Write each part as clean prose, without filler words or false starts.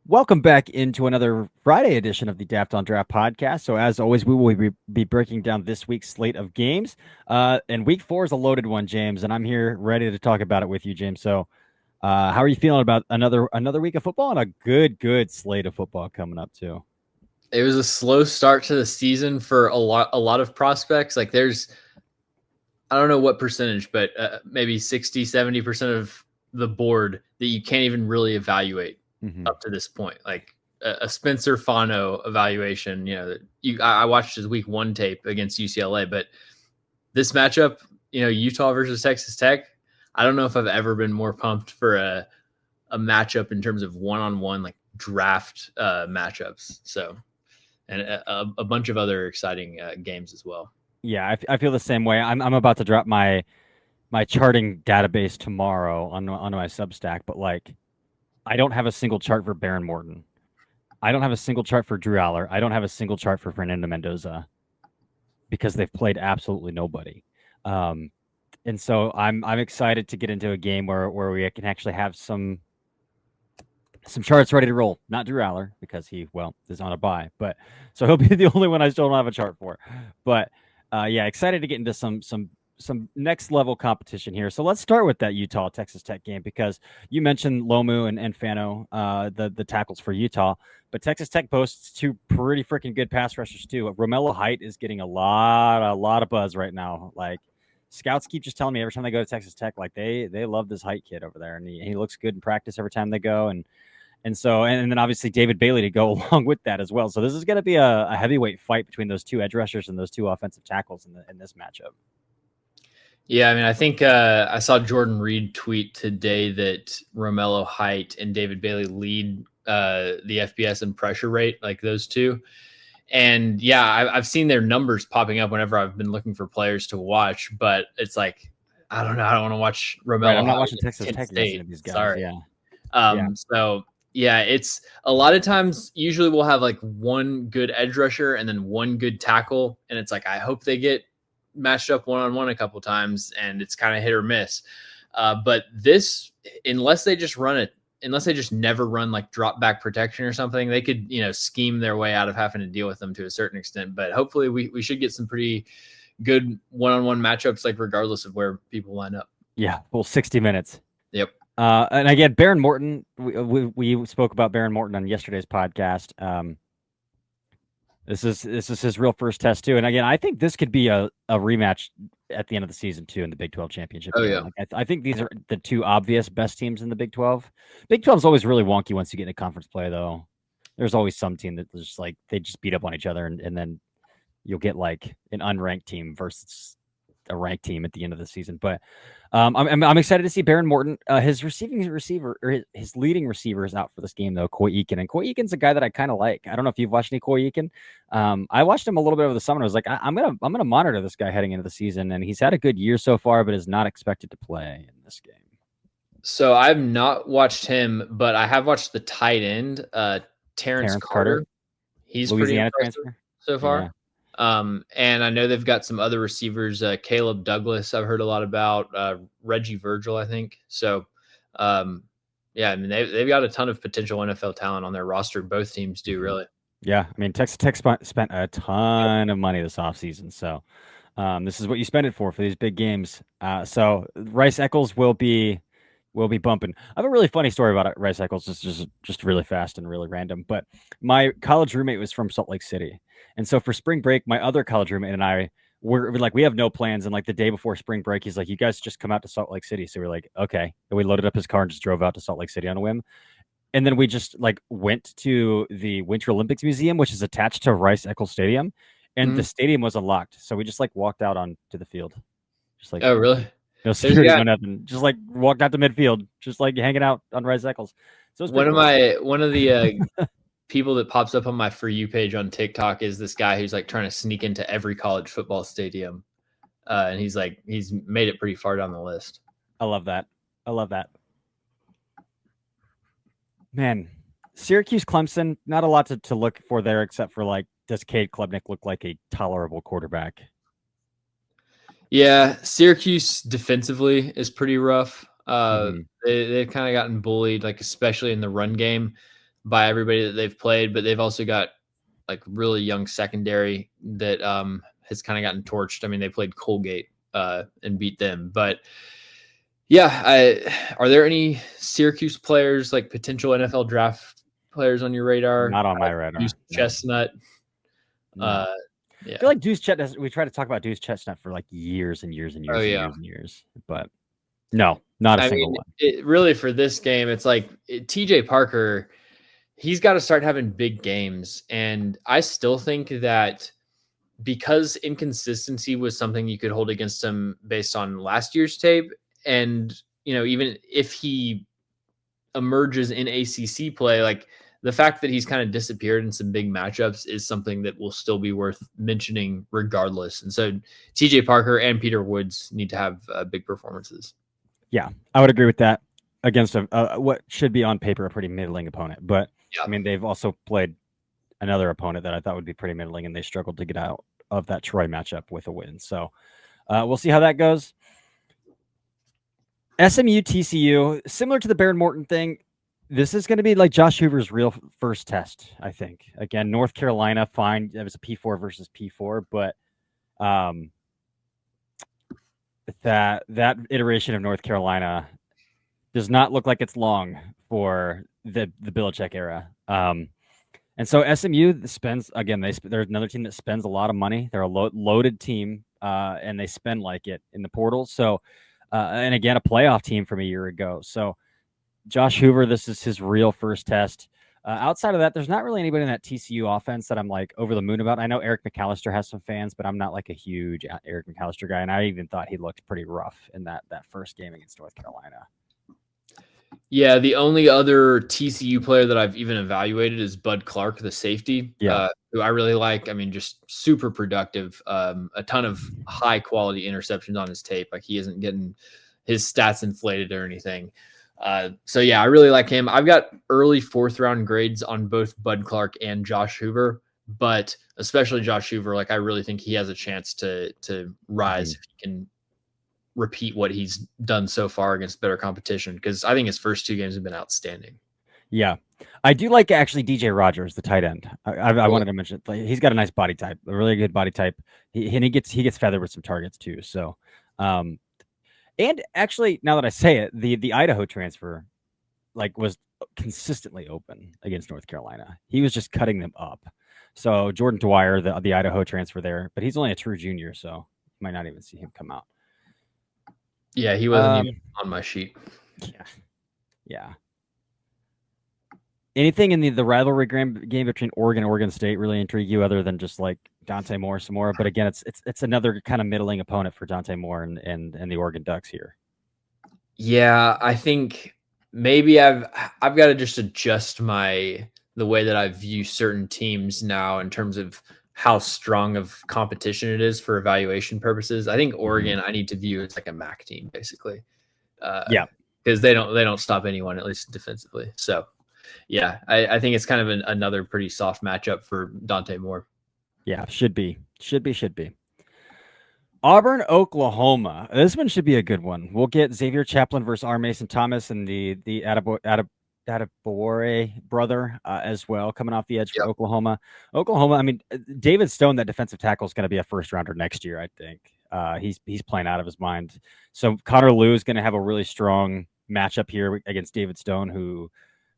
Welcome back into another Friday edition of the Daft on Draft podcast. So, as always, we will be breaking down this week's slate of games. And week four is a loaded one, James, and I'm here ready to talk about it with you, James. So, how are you feeling about another week of football and a good slate of football coming up too? It was a slow start to the season for a lot of prospects. Like I don't know what percentage, but maybe 60-70% of the board that you can't even really evaluate up to this point. Like a Spencer Fano evaluation, I watched his week one tape against UCLA, but this matchup, Utah versus Texas Tech, I don't know if I've ever been more pumped for a matchup in terms of one-on-one like draft matchups. So, and a bunch of other exciting games as well. Yeah, I feel the same way. I'm about to drop my charting database tomorrow on my Substack, but like I don't have a single chart for Baron Morton. I don't have a single chart for Drew Aller. I don't have a single chart for Fernando Mendoza because they've played absolutely nobody. Um, and so I'm excited to get into a game where we can actually have some charts ready to roll. Not Drew Aller because he is on a bye, but so he'll be the only one I still don't have a chart for. But yeah, excited to get into some next level competition here. So let's start with that Utah Texas Tech game because you mentioned Lomu and Fano, the tackles for Utah, but Texas Tech boasts two pretty freaking good pass rushers too. Romello Height is getting a lot of buzz right now. Like scouts keep just telling me every time they go to Texas Tech, like they love this Height kid over there, and he looks good in practice every time they go, and then obviously David Bailey to go along with that as well. So this is going to be a heavyweight fight between those two edge rushers and those two offensive tackles in this matchup. Yeah, I mean, I think I saw Jordan Reed tweet today that Romello Height and David Bailey lead the FBS and pressure rate, like those two. And yeah, I've seen their numbers popping up whenever I've been looking for players to watch, but it's like, I don't know. I don't want to watch Right, Romello I'm not Height watching at Texas Kent Tech against any State. of these guys. Sorry. Yeah, yeah, So yeah, it's a lot of times usually we'll have like one good edge rusher and then one good tackle. And it's like, I hope they get matched up one-on-one a couple times and it's kind of hit or miss. But this, unless they just never run like drop back protection or something, they could, scheme their way out of having to deal with them to a certain extent. But hopefully we should get some pretty good one-on-one matchups, like regardless of where people line up. yeah. Full 60 minutes. Yep. And again, Baron Morton. We spoke about Baron Morton on yesterday's podcast. This is his real first test too. And again, I think this could be a rematch at the end of the season too in the Big 12 championship Oh game. yeah. Like I think these are the two obvious best teams in the Big 12. Big 12 is always really wonky once you get into conference play though. There's always some team that just like they just beat up on each other and then you'll get like an unranked team versus a ranked team at the end of the season. But I'm excited to see Baron Morton. His receiving receiver or his leading receiver is out for this game though, Coy Eakin, and Coy Eakin's a guy that I kind of like. I don't know if you've watched any Coy Eakin. I watched him a little bit over the summer. I was like, I'm gonna monitor this guy heading into the season, and he's had a good year so far, but is not expected to play in this game. So I've not watched him, but I have watched the tight end, Terrence Carter. He's pretty Louisiana impressive transfer. so Yeah. far. And I know they've got some other receivers, Caleb Douglas, I've heard a lot about, Reggie Virgil, I think. So, yeah, I mean, they've got a ton of potential NFL talent on their roster. Both teams do, really. Yeah, I mean, Texas Tech spent a ton of money this offseason, so this is what you spend it for these big games. So Rice Eccles will be bumping. I have a really funny story about Rice Eccles, just really fast and really random. But my college roommate was from Salt Lake City, and so for spring break, my other college roommate and I were like, we have no plans. And like the day before spring break, he's like, "You guys just come out to Salt Lake City." So we're like, "Okay." And we loaded up his car and just drove out to Salt Lake City on a whim. And then we just like went to the Winter Olympics Museum, which is attached to Rice Eccles Stadium, and the Mhm. stadium was unlocked. So we just like walked out onto the field, just like Oh, really? no There's security, no got nothing. Just like walked out to midfield, just like hanging out on Rice Eccles. So it's pretty one of cool. my one of the people that pops up on my For You page on TikTok is this guy who's like trying to sneak into every college football stadium. And he's made it pretty far down the list. I love that. I love that. Man, Syracuse Clemson, not a lot to look for there except for like, does Cade Klubnik look like a tolerable quarterback? Yeah, Syracuse defensively is pretty rough. Mm-hmm. They've kind of gotten bullied, like especially in the run game. by everybody that they've played, but they've also got like really young secondary that has kind of gotten torched. I mean, they played Colgate and beat them, but yeah, are there any Syracuse players, like potential NFL draft players on your radar? Not on my radar. Deuce No. Chestnut. No. I feel Yeah. like Deuce Chestnut. We try to talk about Deuce Chestnut for like years and years and Oh years and yeah. years and years, but no, not a I single mean, one. really for this game, it's like TJ Parker. He's got to start having big games, and I still think that because inconsistency was something you could hold against him based on last year's tape, and even if he emerges in ACC play, like the fact that he's kind of disappeared in some big matchups is something that will still be worth mentioning regardless. And so TJ Parker and Peter Woods need to have big performances. Yeah, I would agree with that against what should be on paper a pretty middling opponent. But Yeah. I mean, they've also played another opponent that I thought would be pretty middling, and they struggled to get out of that Troy matchup with a win. So we'll see how that goes. SMU TCU, similar to the Baron Morton thing, this is going to be like Josh Hoover's real first test, I think. Again, North Carolina, fine. It was a P4 versus P4, but that iteration of North Carolina does not look like it's long for the Belichick era. And so SMU spends, again, they're another team that spends a lot of money. They're a loaded team, and they spend like it in the portal. So, and again, a playoff team from a year ago. So Josh Hoover, this is his real first test. Outside of that, there's not really anybody in that TCU offense that I'm like over the moon about. I know Eric McAllister has some fans, but I'm not like a huge Eric McAllister guy. And I even thought he looked pretty rough in that first game against North Carolina. Yeah, the only other TCU player that I've even evaluated is Bud Clark, the safety, who I really like. I mean, just super productive. A ton of high quality interceptions on his tape. Like he isn't getting his stats inflated or anything. So yeah, I really like him. I've got early 4th round grades on both Bud Clark and Josh Hoover, but especially Josh Hoover. Like I really think he has a chance to rise if he can repeat what he's done so far against better competition, because I think his first 2 games have been outstanding. Yeah, I do like actually DJ Rogers, the tight end. I wanted to mention he's got a nice body type, a really good body type. He gets feathered with some targets too. So, and actually, now that I say it, the Idaho transfer like was consistently open against North Carolina. He was just cutting them up. So Jordan Dwyer, the Idaho transfer there, but he's only a true junior, so you might not even see him come out. Yeah, he wasn't even on my sheet. Yeah. Anything in the rivalry game between Oregon and Oregon State really intrigue you other than just like Dante Moore some more? But again, it's another kind of middling opponent for Dante Moore and the Oregon Ducks here. Yeah, I think maybe I've got to just adjust the way that I view certain teams now in terms of how strong of competition it is for evaluation purposes. I think Oregon, I need to view as like a MAC team basically. Yeah, because they don't stop anyone, at least defensively. So yeah, I think it's kind of another pretty soft matchup for Dante Moore. Yeah, should be. Auburn, Oklahoma. This one should be a good one. We'll get Xavier Chaplin versus R. Mason Thomas and the Adebawore brother as well, coming off the edge for Oklahoma. Oklahoma, I mean, David Stone, that defensive tackle, is going to be a first rounder next year, I think. He's playing out of his mind. So Connor Liu is going to have a really strong matchup here against David Stone, who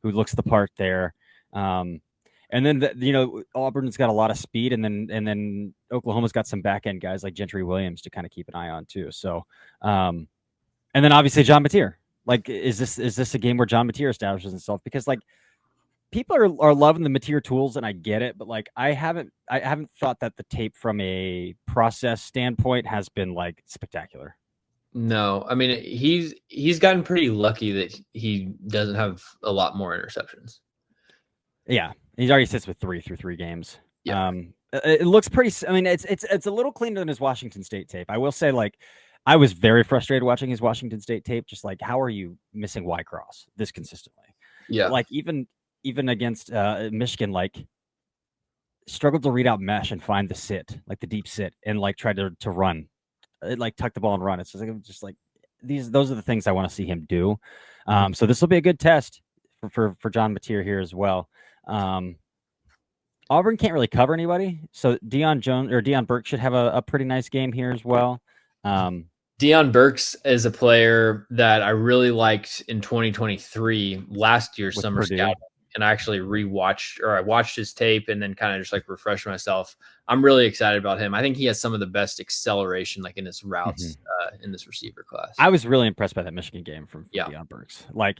looks the part there. And then Auburn's got a lot of speed, and then Oklahoma's got some back end guys like Gentry Williams to kind of keep an eye on too. So, and then obviously John Mateer. Like, is this a game where John Mateer establishes himself? Because like people are loving the Mateer tools, and I get it, but like I haven't thought that the tape from a process standpoint has been like spectacular. No, I mean he's gotten pretty lucky that he doesn't have a lot more interceptions. Yeah, he already sits with 3 through 3 games. Yeah. It looks pretty. I mean, it's a little cleaner than his Washington State tape. I will say, like, I was very frustrated watching his Washington State tape. Just like, how are you missing Y cross this consistently? Yeah. But like even against Michigan, like struggled to read out mesh and find the sit, like the deep sit, and like tried to run, like tuck the ball and run. It's just like those are the things I want to see him do. So this will be a good test for John Mateer here as well. Um, Auburn can't really cover anybody, so Deion Burke should have a pretty nice game here as well. Deion Burks is a player that I really liked in 2023, last year's With summer Purdue. scout, and I actually I watched his tape and then kind of just like refreshed myself. I'm really excited about him. I think he has some of the best acceleration like in his Mm-hmm. routes in this receiver class. I was really impressed by that Michigan game from Yeah. Deion Burks. Like,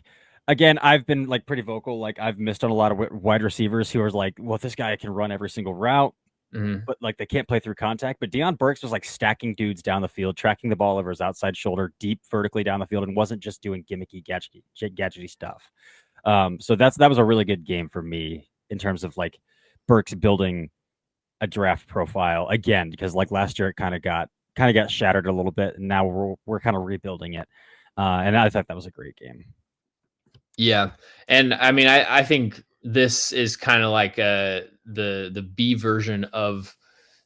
again, I've been like pretty vocal. Like, I've missed on a lot of wide receivers who are like, well, this guy can run every single route, Mm-hmm. but like they can't play through contact. But Deion Burks was like stacking dudes down the field, tracking the ball over his outside shoulder, deep vertically down the field, and wasn't just doing gimmicky, gadgety stuff. So that was a really good game for me in terms of like Burks building a draft profile again, because like last year it kind of got shattered a little bit, and now we're kind of rebuilding it. And I thought that was a great game. Yeah, and I mean, I think this is kind of like the B version of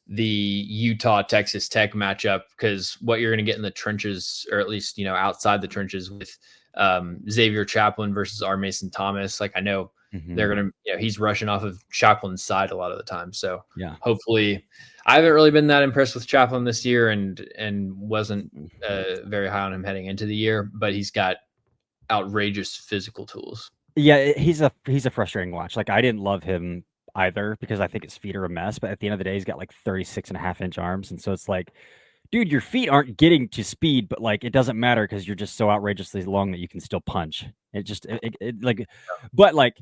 the Utah Texas Tech matchup, because what you're going to get in the trenches, or at least outside the trenches, with Xavier Chaplin versus R. Mason Thomas. Like, I know they're going to, he's rushing off of Chaplin's side a lot of the time. So Yeah, hopefully, I haven't really been that impressed with Chaplin this year, and wasn't very high on him heading into the year, but he's got outrageous physical tools. yeah, he's a frustrating watch. Like, I didn't love him either because I think his feet are a mess, but at the end of the day he's got like 36.5-inch arms, and so it's like, dude, your feet aren't getting to speed, but like it doesn't matter because you're just so outrageously long that you can still punch. But like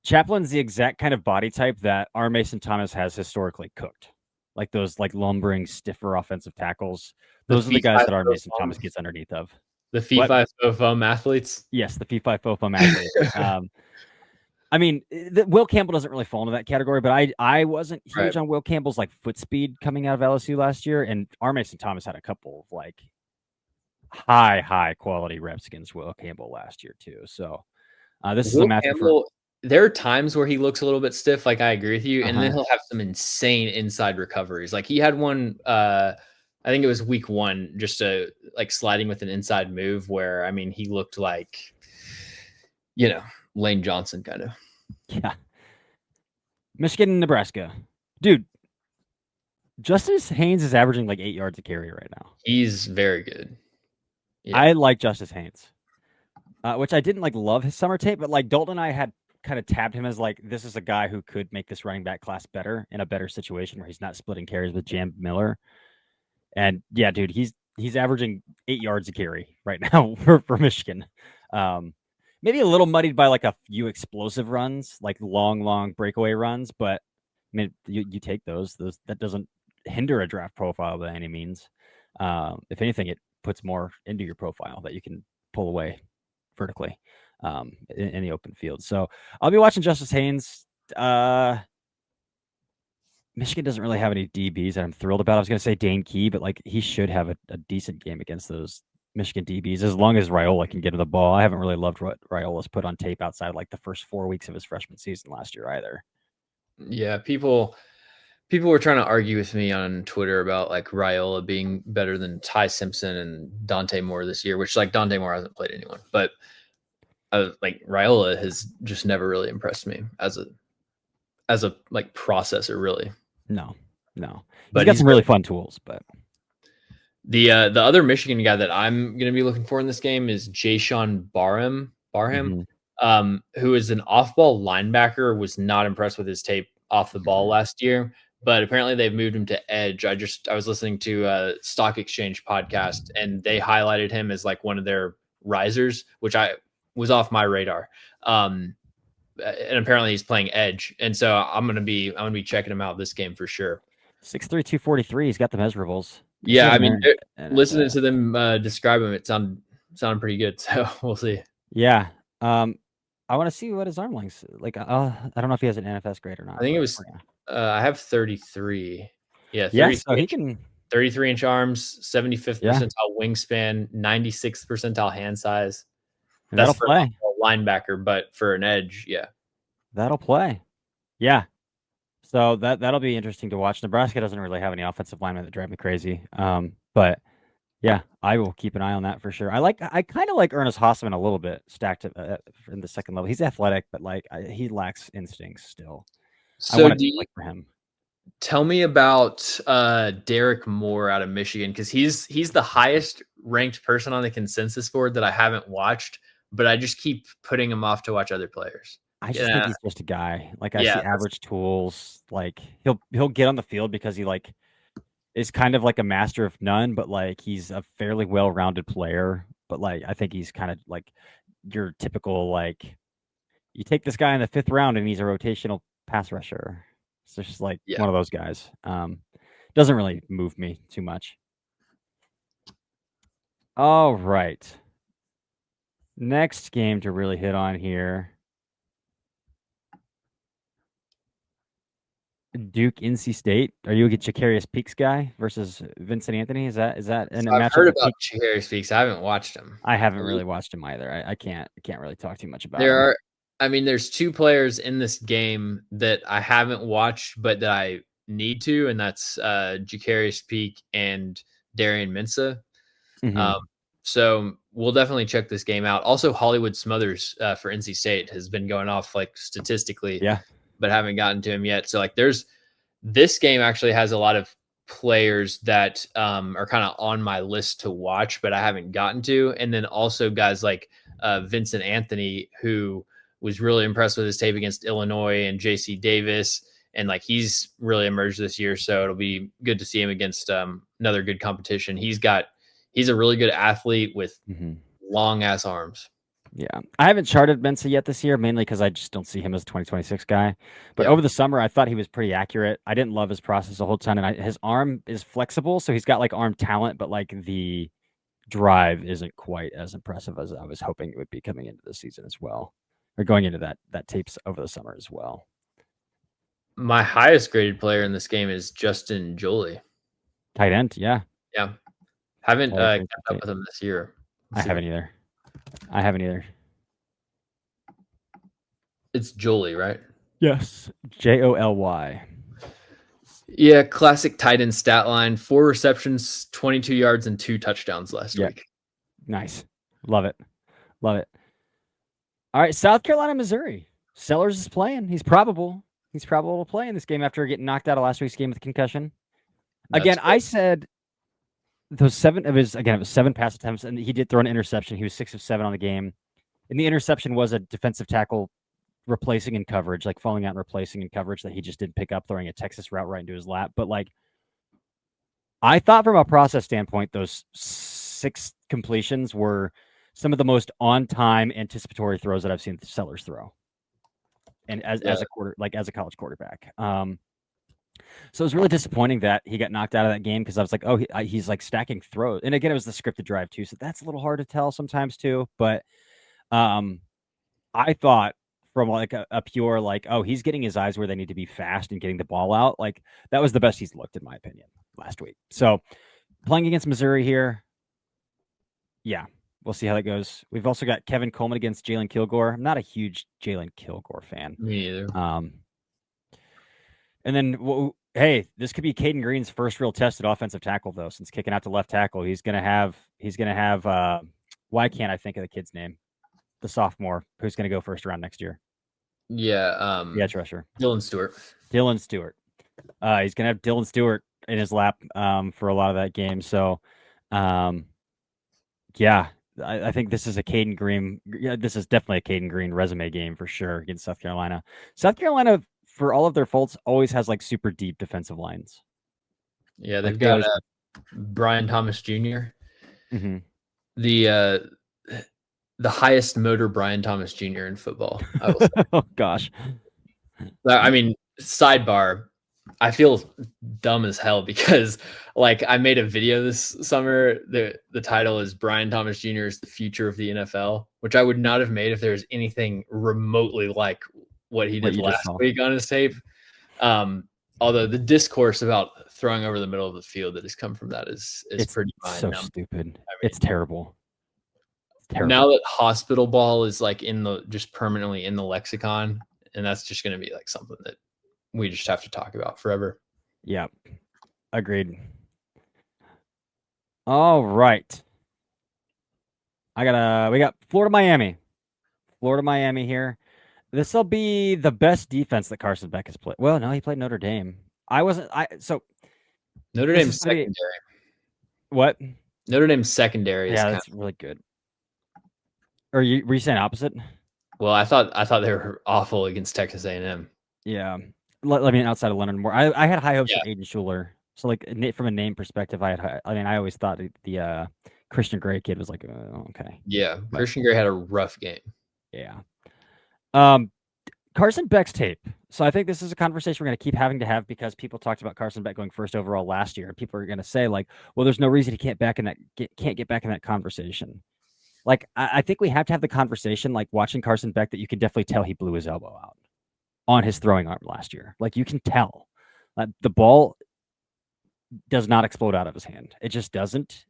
Chaplin's the exact kind of body type that R. Mason Thomas has historically cooked. Like those like lumbering, stiffer offensive tackles. The Those are the fee guys fi that R. fo Mason fum, Thomas gets underneath of. the fee What? fi fo fum athletes. Yes, the fee fi fo fum athlete. I mean, Will Campbell doesn't really fall into that category, but I wasn't huge Right. on Will Campbell's like foot speed coming out of LSU last year, and R. Mason Thomas had a couple of like high quality reps against Will Campbell last year too. So this is a Will matchup for Campbell, there are times where he looks a little bit stiff, like I agree with you, and then uh-huh. he'll have some insane inside recoveries. Like he had one, I think it was week 1, just a like sliding with an inside move where, I mean, he looked like, Lane Johnson kind of. Yeah. Michigan and Nebraska. Dude, Justice Haynes is averaging like 8 yards a carry right now. He's very good. Yeah. I like Justice Haynes, which I didn't like love his summer tape, but like Dalton and I had kind of tabbed him as like, this is a guy who could make this running back class better in a better situation where he's not splitting carries with Jam Miller. And yeah, dude, he's averaging 8 yards a carry right now for Michigan. Maybe a little muddied by like a few explosive runs, like long breakaway runs, but I mean, you take those that doesn't hinder a draft profile by any means. If anything, it puts more into your profile that you can pull away vertically in the open field. So I'll be watching Justice Haynes. Michigan doesn't really have any DBs that I'm thrilled about. I was going to say Dane Key, but like he should have a decent game against those Michigan DBs as long as Raiola can get him the ball. I haven't really loved what Raiola's put on tape outside like the first 4 weeks of his freshman season last year either. Yeah, people were trying to argue with me on Twitter about like Raiola being better than Ty Simpson and Dante Moore this year, which like Dante Moore hasn't played anyone, but like Raiola has just never really impressed me as a like processor, really. No. He's But got he's some really fun tools, but the other Michigan guy that I'm going to be looking for in this game is Jayshawn Barham, who is an off-ball linebacker. Was not impressed with his tape off the ball last year, but apparently they've moved him to edge. I was listening to a Stock Exchange podcast, and they highlighted him as like one of their risers, which I was off my radar. And apparently he's playing edge, and so I'm gonna be checking him out this game for sure. 6'3", 243. He's got the measurables. Yeah, I mean, listening to them describe him, it sounded pretty good. So we'll see. Yeah. I want to see what his arm length's like. I don't know if he has an NFS grade or not. I think it was. I have 33. Yeah, 33. Yeah, so he can 33-inch arms, 75th yeah. percentile wingspan, 96th percentile hand size. And that'll play. A linebacker, but for an edge, yeah, that'll play. Yeah. So that'll be interesting to watch. Nebraska doesn't really have any offensive linemen that drive me crazy. But Yeah, I will keep an eye on that for sure. I kind of like Ernest Hausmann a little bit stacked in the second level. He's athletic, but like he lacks instincts still. I So want to do you, like for him. tell me about Derek Moore out of Michigan, because he's the highest ranked person on the consensus board that I haven't watched, but I just keep putting him off to watch other players. I just think Yeah, he's just a guy. Like I yeah, see average tools. Like he'll get on the field because he like is kind of like a master of none, but like he's a fairly well-rounded player. But like I think he's kind of like your typical like you take this guy in the fifth round and he's a rotational pass rusher. So it's just like yeah. one of those guys. Doesn't really move me too much. All right. Next game to really hit on here. Duke NC State. Are you a Jacarius Peaks guy versus Vincent Anthony? Is that in So a I've matchup heard that about Peak? Harry Speaks. I haven't watched him. I haven't really watched him either. I can't really talk too much about There him. are, I mean, there's two players in this game that I haven't watched, but that I need to, and that's Jacarius Peak and Darian Mensah. Um, Hmm. so we'll definitely check this game out. Also, Hollywood Smothers for NC State has been going off like statistically, Yeah. but haven't gotten to him yet. So like, there's this game actually has a lot of players that are kind of on my list to watch, but I haven't gotten to. And then also guys like Vincent Anthony, who was really impressed with his tape against Illinois, and JC Davis. And like he's really emerged this year. So it'll be good to see him against another good competition. He's a really good athlete with Hmm. long ass arms. Yeah. I haven't charted Mensa yet this year, mainly because I just don't see him as a 2026 guy. But Yep. over the summer, I thought he was pretty accurate. I didn't love his process a whole ton, and his arm is flexible, so he's got like arm talent, but like the drive isn't quite as impressive as I was hoping it would be coming into the season as well, or going into that tapes over the summer as well. My highest graded player in this game is Justin Jolie. Tight end, yeah. Yeah. Haven't Tight end for kept NC up State. with him this year. I Let's see. haven't either. I haven't either. It's Jolie, right? Yes. Joly. Yeah, classic tight end stat line: 4 receptions, 22 yards, and 2 touchdowns last Yeah. week. Nice. Love it. Love it. All right, South Carolina, Missouri. Sellers is playing. He's probable. He's probable to play in this game after getting knocked out of last week's game with a concussion. That's Again, great. I said those it was 7 pass attempts, and he did throw an interception. He was 6 of 7 on the game. And the interception was a defensive tackle replacing in coverage, like falling out and replacing in coverage that he just didn't pick up, throwing a Texas route right into his lap. But like, I thought from a process standpoint, those 6 completions were some of the most on time anticipatory throws that I've seen Sellers throw. And Yeah, as a college quarterback. So it was really disappointing that he got knocked out of that game because I was like, oh, he's like stacking throws. And again, it was the scripted drive too, so that's a little hard to tell sometimes too. But um, I thought from like a pure like, oh, he's getting his eyes where they need to be fast and getting the ball out. Like that was the best he's looked in my opinion last week. So playing against Missouri here, yeah, we'll see how that goes. We've also got Kevin Coleman against Jalen Kilgore. I'm not a huge Jalen Kilgore fan. me neither. Um, And then, hey, this could be Caden Green's first real tested offensive tackle, though, since kicking out to left tackle. He's gonna have. Why can't I think of the kid's name? The sophomore who's gonna go first round next year. Yeah, The edge rusher, Dylan Stewart. Dylan Stewart. He's gonna have Dylan Stewart in his lap for a lot of that game. So, um, yeah, I think this is a Caden Green. Yeah, this is definitely a Caden Green resume game for sure against South Carolina. South Carolina, for all of their faults, always has like super deep defensive lines. Yeah, Like they've they got always. Brian Thomas Jr. Mhm. the uh, the highest motor Brian Thomas Jr. in football. I will say. Oh gosh. I mean, sidebar. I feel dumb as hell because like I made a video this summer. The title is Brian Thomas Jr. is the future of the NFL, which I would not have made if there was anything remotely like what he What did you just last saw. week on his tape. Um, although the discourse about throwing over the middle of the field that has come from that is It's pretty mind so numbing. stupid. I It's mean, terrible. It's now terrible. that hospital ball is like in the just permanently in the lexicon, and that's just going to be like something that we just have to talk about forever. Yeah. Agreed. All right. We got Florida Miami. Florida Miami here. This will be the best defense that Carson Beck has played. Well, no, he played Notre Dame. I wasn't I so Notre this is Dame's gonna be secondary. what? Notre Dame's secondary is Yeah, kind that's really good. Or were you saying opposite? of, well, I thought they were awful against Texas A&M. Yeah. Let me outside of Leonard Moore. I had high hopes Yeah, for Aiden Schuler. So like from a name perspective, I mean I always thought the Christian Gray kid was like okay. yeah. But Christian Gray had a rough game. yeah. Um Carson Beck's tape. So I think this is a conversation we're going to keep having to have because people talked about Carson Beck going first overall last year, and people are going to say like, "Well, there's no reason he can't get back in that conversation." Like, I think we have to have the conversation, like watching Carson Beck, that you can definitely tell he blew his elbow out on his throwing arm last year. Like you can tell, the ball does not explode out of his hand. It just doesn't.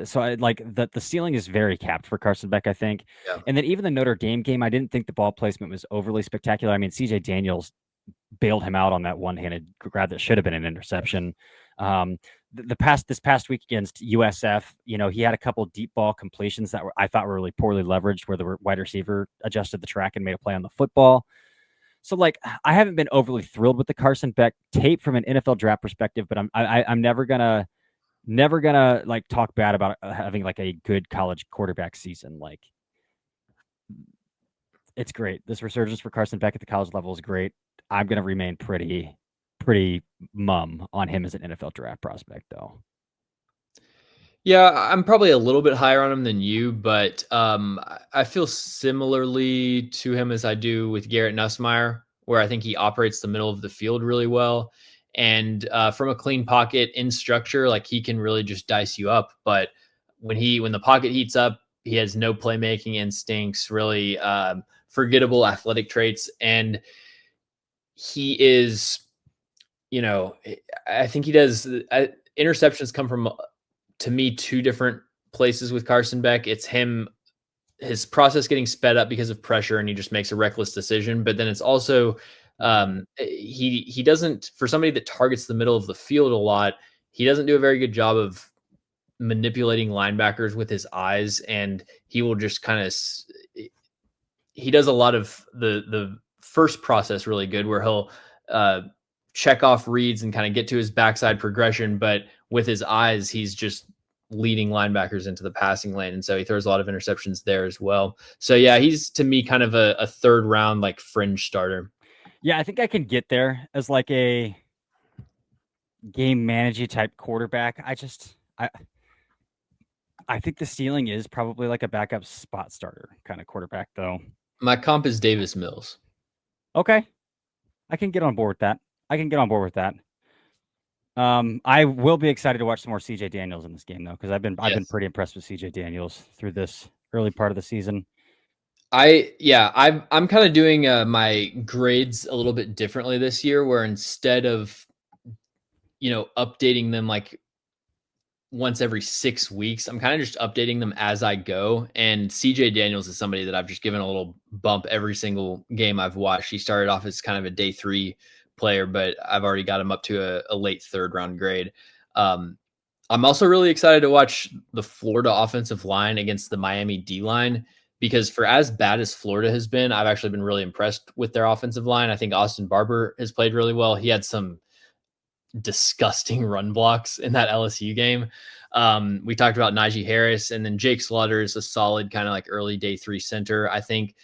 So I like the ceiling is very capped for Carson Beck, I think. Yeah. And then even the Notre Dame game, I didn't think the ball placement was overly spectacular. I mean, CJ Daniels bailed him out on that one-handed grab that should have been an interception. This past week against USF, he had a couple deep ball completions that I thought were really poorly leveraged, where the wide receiver adjusted the track and made a play on the football. So like I haven't been overly thrilled with the Carson Beck tape from an NFL draft perspective, but I'm never gonna like talk bad about having like a good college quarterback season. Like it's great. This resurgence for Carson Beck at the college level is great. I'm gonna remain pretty mum on him as an NFL draft prospect, though. Yeah, I'm probably a little bit higher on him than you, but I feel similarly to him as I do with Garrett Nussmeier, where I think he operates the middle of the field really well. And from a clean pocket in structure, like he can really just dice you up. But when the pocket heats up, he has no playmaking instincts, really forgettable athletic traits, and he is, you know, I think he does. Interceptions come from, to me, two different places with Carson Beck. It's him, his process getting sped up because of pressure, and he just makes a reckless decision. But then it's also he doesn't, for somebody that targets the middle of the field a lot, he doesn't do a very good job of manipulating linebackers with his eyes, and he will just kind of, he does a lot of the first process really good, where he'll uh, check off reads and kind of get to his backside progression, but with his eyes, he's just leading linebackers into the passing lane, and so he throws a lot of interceptions there as well. So yeah, he's to me kind of a third round like fringe starter. Yeah, I think I can get there as like a game managing type quarterback. I think the ceiling is probably like a backup spot starter kind of quarterback, though. My comp is Davis Mills. Okay, I can get on board with that. I can get on board with that. I will be excited to watch some more CJ Daniels in this game though, because I've been Yes. pretty impressed with CJ Daniels through this early part of the season. I'm kind of doing my grades a little bit differently this year, where instead of updating them like once every 6 weeks, I'm kind of just updating them as I go. And CJ Daniels is somebody that I've just given a little bump every single game I've watched. He started off as kind of a day 3 player, but I've already got him up to a late third round grade. Um, I'm also really excited to watch the Florida offensive line against the Miami D line, because for as bad as Florida has been, I've actually been really impressed with their offensive line. I think Austin Barber has played really well. He had some disgusting run blocks in that LSU game. We talked about Najee Harris, and then Jake Slaughter is a solid kind of like early day 3 center, I think.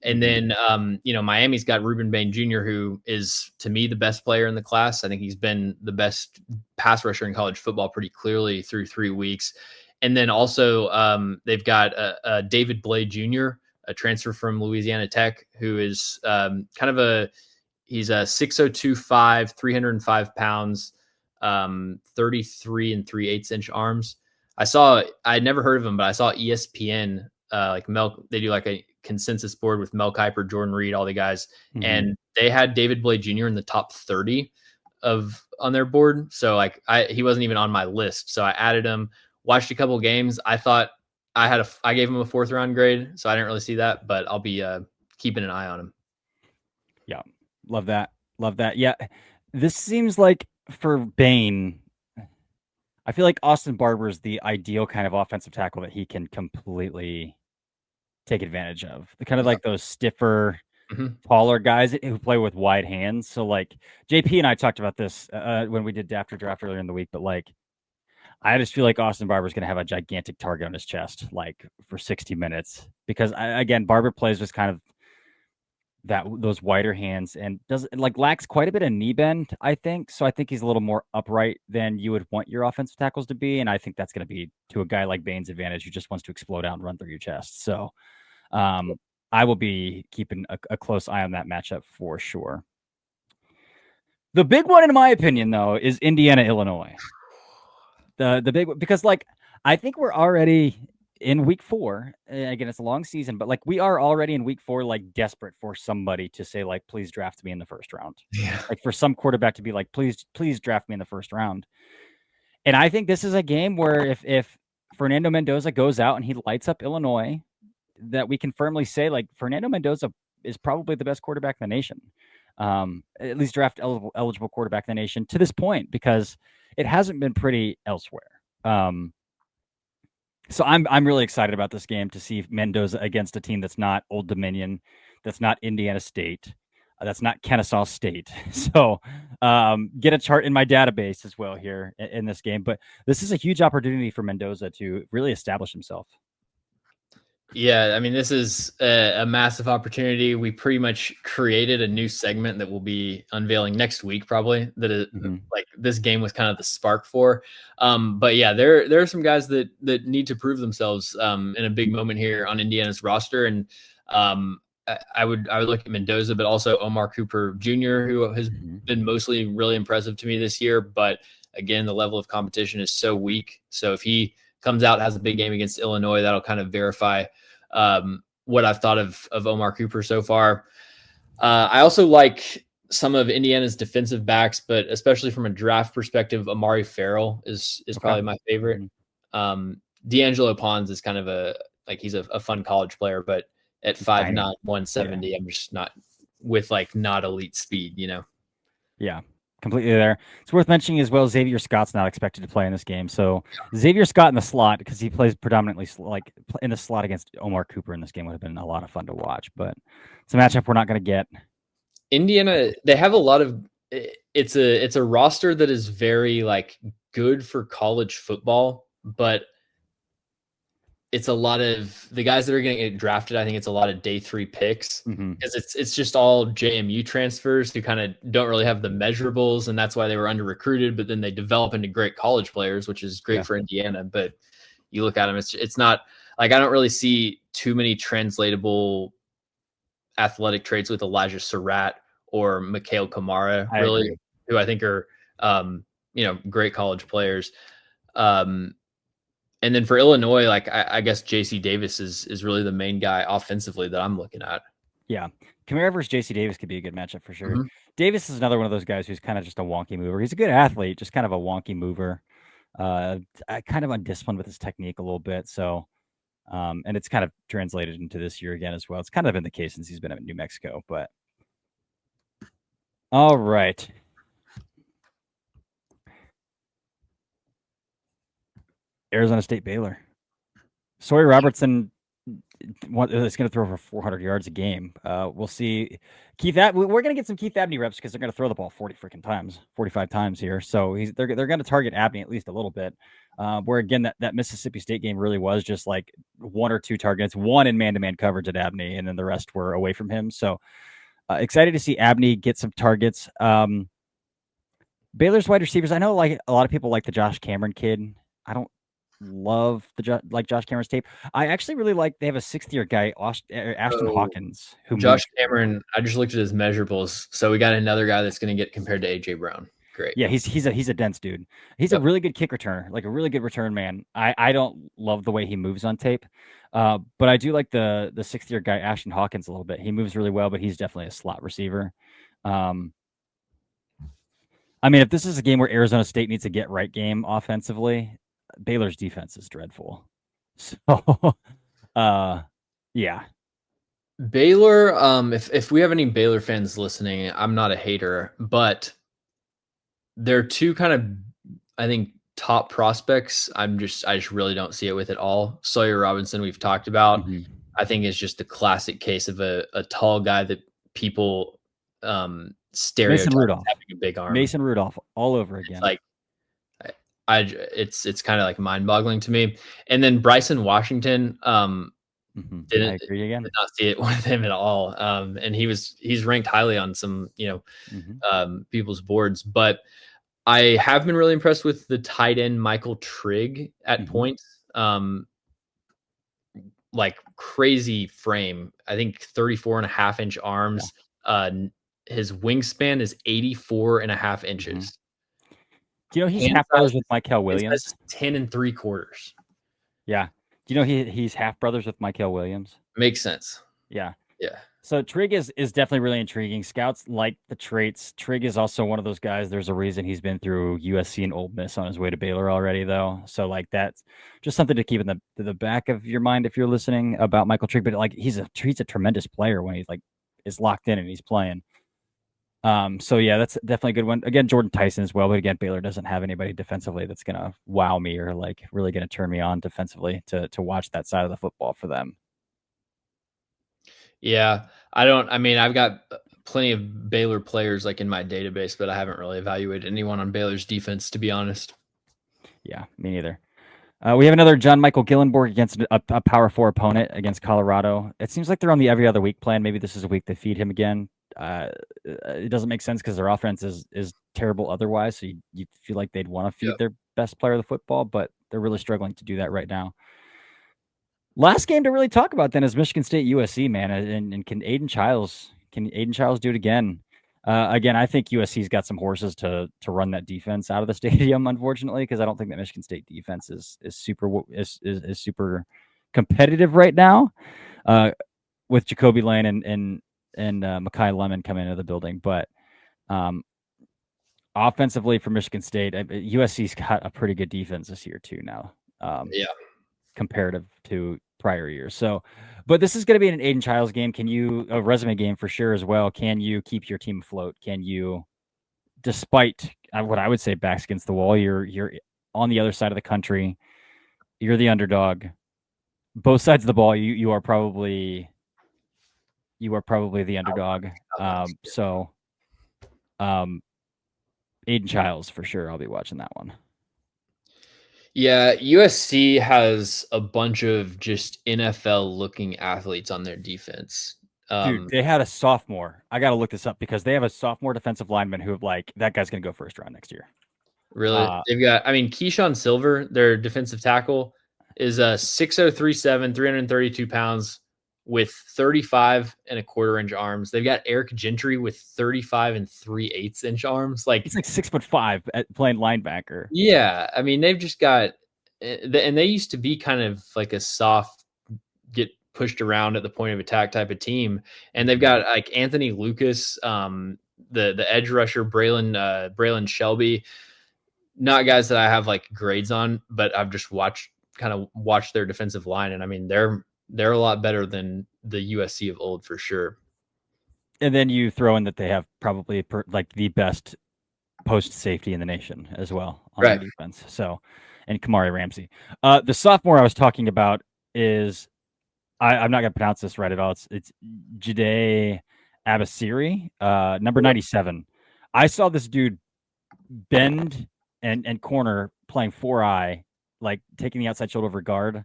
And Mhm. then, Miami's got Ruben Bain Jr., who is, to me, the best player in the class. I think he's been the best pass rusher in college football pretty clearly through 3 weeks. And then also, they've got David Blade Jr., a transfer from Louisiana Tech, who is kind of he's a 6'02", 305 pounds, 33 and 3/8 inch arms. I'd never heard of him, but I saw ESPN, like they do like a consensus board with Mel Kiper, Jordan Reed, all the guys, Mhm. and they had David Blade Jr. in the top 30 on their board. So like he wasn't even on my list. So I added him, watched a couple games. I thought I gave him a 4th round grade, so I didn't really see that, but I'll be keeping an eye on him. Yeah. Love that. Love that. Yeah. This seems like for Bane, I feel like Austin Barber is the ideal kind of offensive tackle that he can completely take advantage of. The kind of Yeah. like those stiffer, Mhm. taller guys who play with wide hands. So like JP and I talked about this when we did after draft earlier in the week, but like I just feel like Austin Barber's going to have a gigantic target on his chest, like for 60 minutes, because again, Barber plays with kind of those wider hands and does like lacks quite a bit of knee bend, I think. So I think he's a little more upright than you would want your offensive tackles to be, and I think that's going to be to a guy like Bain's advantage who just wants to explode out and run through your chest. So um, I will be keeping a close eye on that matchup for sure. The big one, in my opinion, though, is Indiana Illinois. The big because like I think we're already in week 4. Again, it's a long season, but like we are already in week 4, like desperate for somebody to say like, please draft me in the first round. Yeah. Like for some quarterback to be like, please draft me in the first round. And I think this is a game where if Fernando Mendoza goes out and he lights up Illinois, that we can firmly say like Fernando Mendoza is probably the best quarterback in the nation. At least draft eligible quarterback in the nation to this point, because it hasn't been pretty elsewhere. So I'm really excited about this game to see Mendoza against a team that's not Old Dominion, that's not Indiana State, that's not Kennesaw State. So get a chart in my database as well here in this game. But this is a huge opportunity for Mendoza to really establish himself. Yeah, I mean, this is a massive opportunity. We pretty much created a new segment that we'll be unveiling next week, probably. That is like this game was kind of the spark for. But yeah, there are some guys that need to prove themselves in a big moment here on Indiana's roster, and I would look at Mendoza, but also Omar Cooper Jr., who has been mostly really impressive to me this year. But again, the level of competition is so weak. So if he comes out, has a big game against Illinois, that'll kind of verify what I've thought of Omar Cooper so far. I also like some of Indiana's defensive backs, but especially from a draft perspective, Amari Farrell is Okay. probably my favorite. D'Angelo Pons is kind of he's a fun college player, but at 5'9", 170, I'm just not with like not elite speed, you know. Yeah, completely there. It's worth mentioning as well, Xavier Scott's not expected to play in this game. So Xavier Scott in the slot, because he plays predominantly like in the slot against Omar Cooper in this game, would have been a lot of fun to watch. But it's a matchup we're not going to get. Indiana, they have a lot of it's a roster that is very like good for college football, but it's a lot of the guys that are going to get drafted. I think it's a lot of day 3 picks because it's just all JMU transfers who kind of don't really have the measurables, and that's why they were under recruited. But then they develop into great college players, which is great for Indiana. But you look at them, it's not like I don't really see too many translatable athletic traits with Elijah Surratt or Mikhail Kamara, I really, agree. who I think are great college players. Um, and then for Illinois, like I guess JC Davis is really the main guy offensively that I'm looking at. Yeah. Kamara versus JC Davis could be a good matchup for sure. Mhm. Davis is another one of those guys who's kind of just a wonky mover. He's a good athlete, just kind of a wonky mover. Kind of undisciplined with his technique a little bit. So, and it's kind of translated into this year again as well. It's kind of been the case since he's been at New Mexico. But all right. Arizona State Baylor. Sawyer Robertson is going to throw for 400 yards a game. We'll see. We're going to get some Keith Abney reps because they're going to throw the ball 45 times here. So they're going to target Abney at least a little bit. Where again, that Mississippi State game really was just like 1 or 2 targets, one in man-to-man coverage at Abney, and then the rest were away from him. So excited to see Abney get some targets. Baylor's wide receivers. I know like a lot of people like the Josh Cameron kid. I don't love Josh Cameron's tape. I actually really like they have a 6th-year guy, Ashton So Hawkins, who Josh moves. Cameron, I just looked at his measurables. So we got another guy that's going to get compared to AJ Brown. Great. Yeah, he's a dense dude. He's a Yep. really good kick returner, like a really good return man. I don't love the way he moves on tape, but I do like the 6th-year guy Ashton Hawkins a little bit. He moves really well, but he's definitely a slot receiver. I mean, if this is a game where Arizona State needs a get right game offensively, Baylor's defense is dreadful. So, yeah, Baylor, if we have any Baylor fans listening, I'm not a hater, but they're two kind of, I think, top prospects, I just really don't see it with it all. Sawyer Robinson, we've talked about. Mm-hmm. I think is just the classic case of a tall guy that people Mason stereotype as Rudolph. having a big arm. Mason Rudolph all over It's again. like it's kind of like mind boggling to me. And then Bryson Washington, I agree again. did not see it with him at all. And he's ranked highly on some, people's boards, but I have been really impressed with the tight end Michael Trigg at points. Like crazy frame. I think 34.5-inch arms. His wingspan is 84.5 inches. Do you know he's Hand half size brothers with Michael Williams? is 10 3/4. Yeah. Do you know he's half brothers with Michael Williams? Makes sense. Yeah. Yeah. So Trigg is definitely really intriguing. Scouts like the traits. Trigg is also one of those guys. There's a reason he's been through USC and Ole Miss on his way to Baylor already, though. So like that's just something to keep in the back of your mind if you're listening about Michael Trigg. But like he's a tremendous player when he's like is locked in and he's playing. So yeah, that's definitely a good one. Again, Jordan Tyson as well, but again, Baylor doesn't have anybody defensively that's gonna wow me or like really gonna turn me on defensively to watch that side of the football for them. Yeah. I've got plenty of Baylor players like in my database, but I haven't really evaluated anyone on Baylor's defense, to be honest. Yeah, me neither. We have another John Michael Gillenborg against a power four opponent against Colorado. It seems like they're on the every other week plan. Maybe this is a week they feed him again. It doesn't make sense because their offense is terrible otherwise. So you feel like they'd want to feed their best player the football, but they're really struggling to do that right now. Last game to really talk about then is Michigan State USC, man. And can Aiden Childs do it again? Again, I think USC's got some horses to run that defense out of the stadium, unfortunately, because I don't think that Michigan State defense is super competitive right now. With Jacoby Lane and Mekhi Lemon coming into the building, but offensively for Michigan State, USC's got a pretty good defense this year too now. Comparative to prior years. So, but this is going to be an Aiden Childs game. A resume game for sure as well. Can you keep your team afloat? Can you, despite what I would say backs against the wall, you're on the other side of the country. You're the underdog. Both sides of the ball, you are probably the underdog. Aiden Childs for sure. I'll be watching that one. Yeah, USC has a bunch of just NFL looking athletes on their defense. Dude, they had a sophomore. I got to look this up because they have a sophomore defensive lineman who that guy's going to go first round next year. Really? They've got, Keyshawn Silver, their defensive tackle, is a 6'0", 332 pounds with 35.25-inch arms. They've got Eric Gentry with 35 3/8-inch arms. Like he's like 6'5" at playing linebacker. Yeah, they've just got, and they used to be kind of like a soft, get pushed around at the point of attack type of team, and they've got like Anthony Lucas, the edge rusher, Braylon Shelby. Not guys that I have like grades on, but I've just watched their defensive line, and they're a lot better than the USC of old for sure. And then you throw in that they have probably like the best post safety in the nation as well on their defense. So, and Kamari Ramsey. The sophomore I was talking about is I'm not going to pronounce this right at all. It's Jide Abasiri, number 97. I saw this dude bend and corner playing 4-eye, like taking the outside shoulder over guard.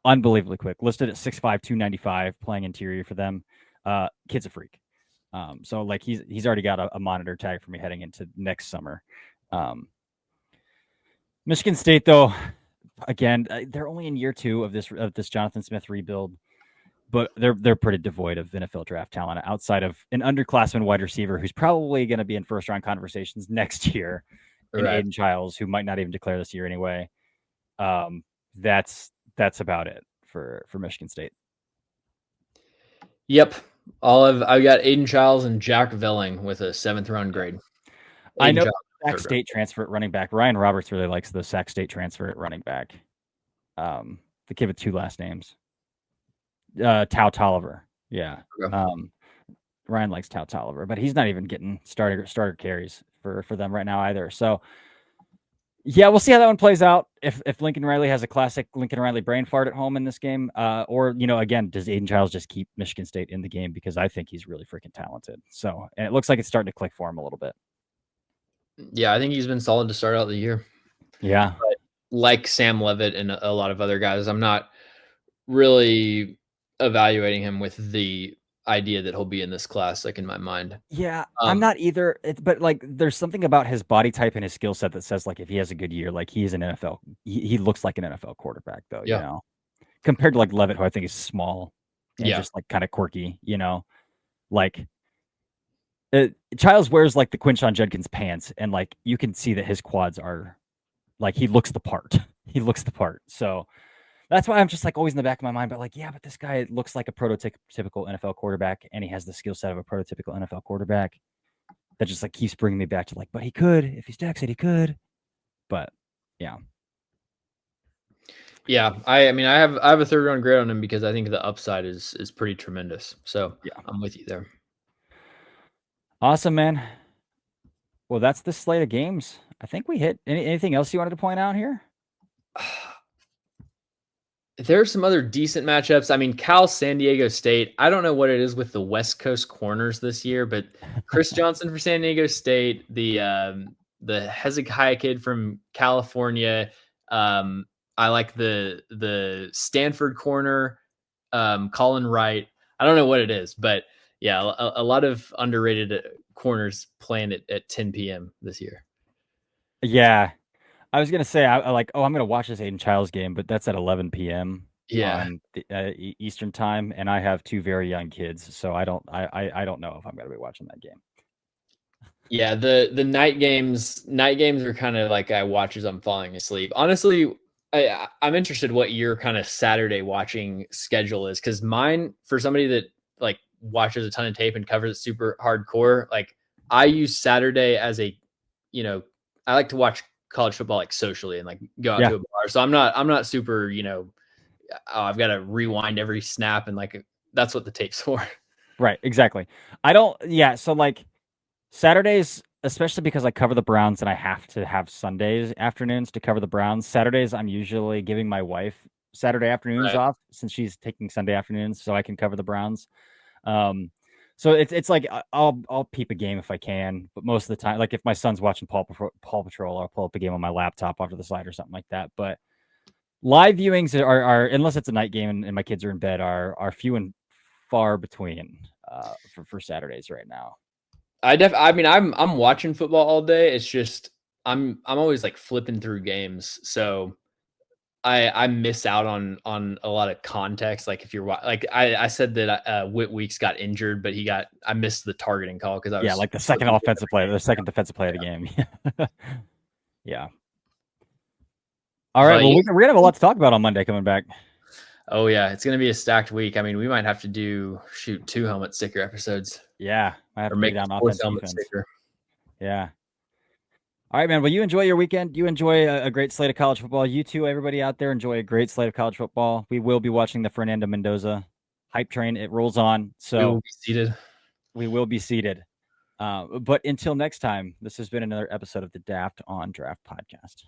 Unbelievably quick. Listed at 6'5", 295, playing interior for them. Kid's a freak. So like he's already got a monitor tag for me heading into next summer. Michigan State, though, again, they're only in year 2 of this Jonathan Smith rebuild, but they're pretty devoid of NFL draft talent outside of an underclassman wide receiver who's probably going to be in first round conversations next year, and Aiden Childs, who might not even declare this year anyway. That's about it for Michigan State. Yep. I've got Aiden Childs and Jack Velling with a 7th round grade. I know Sac State transfer at running back. Ryan Roberts really likes the Sac State transfer at running back. The kid with 2 last names. Tao Tolliver. Yeah. Ryan likes Tao Tolliver, but he's not even getting starter carries for them right now either. So Yeah, we'll see how that one plays out. If Lincoln Riley has a classic Lincoln Riley brain fart at home in this game, or again, does Aiden Childs just keep Michigan State in the game because I think he's really freaking talented. So, and it looks like it's starting to click for him a little bit. Yeah, I think he's been solid to start out the year. Yeah, But like Sam Levitt and a lot of other guys, I'm not really evaluating him with the idea that he'll be in this class, like in my mind. yeah, I'm not either. But like, there's something about his body type and his skill set that says like if he has a good year, like he's an NFL. He looks like an NFL quarterback, though. Yeah, Compared to like Levitt, who I think is small and yeah, just like kind of quirky. Like Childs wears like the Quinshon Judkins pants, and like you can see that his quads are like he looks the part. He looks the part. So that's why I'm just like always in the back of my mind. But like, yeah, but this guy looks like a prototypical NFL quarterback, and he has the skill set of a prototypical NFL quarterback. That just like keeps bringing me back to like, but he could if he stacks it, he could. But yeah, yeah. I mean, I have a third round grade on him because I think the upside is pretty tremendous. So yeah, I'm with you there. awesome, man. Well, that's the slate of games. I think we hit anything else you wanted to point out here. There's some other decent matchups. I mean, Cal San Diego State. I don't know what it is with the West Coast corners this year, but Chris Johnson for San Diego State, the Hezekiah kid from California. I like the Stanford corner, Colin Wright. I don't know what it is, but yeah, a lot of underrated corners playing at 10 p.m. this year. Yeah, I was gonna say I like. Oh, I'm gonna watch this Aiden Childs game, but that's at 11 p.m. Yeah, on the, Eastern time, and I have two very young kids, so I don't know if I'm gonna be watching that game. yeah, the night games are kind of like I watch as I'm falling asleep. Honestly, I'm interested what your kind of Saturday watching schedule is because mine for somebody that like watches a ton of tape and covers it super hardcore, like I use Saturday as a, you know, I like to watch college football like socially and like go out Yeah, to a bar. So I'm not super, oh, I've got to rewind every snap and like that's what the tape's for. right, exactly. I don't. Yeah, so like Saturdays, especially because I cover the Browns and I have to have Sundays afternoons to cover the Browns. Saturdays, I'm usually giving my wife Saturday afternoons Right. off since she's taking Sunday afternoons, so I can cover the Browns. Um, so it's like I'll peep a game if I can, but most of the time, like if my son's watching Paw Patrol, I'll pull up a game on my laptop after the slide or something like that. But live viewings are unless it's a night game and my kids are in bed are few and far between for Saturdays right now. I mean, I'm watching football all day. It's just I'm always like flipping through games, so I miss out on a lot of context. Like if you're like I said that Whit Weeks got injured, but I missed the targeting call because I Yeah, was like the second flipping through offensive player, the every second defensive play of the game. game. Yeah. All right. But Well, yeah, we're gonna have a lot to talk about on Monday coming back. oh yeah, it's gonna be a stacked week. I mean, we might have to do shoot 2 helmet sticker episodes Yeah, I have or to break make a down fourth offense helmet defense. sticker. Yeah. All right, man. Well, you enjoy your weekend. You enjoy a great slate of college football. You too, everybody out there, enjoy a great slate of college football. We will be watching the Fernando Mendoza hype train. It rolls on, We will so be seated. we will be seated. But until next time, this has been another episode of the Daft on Draft podcast.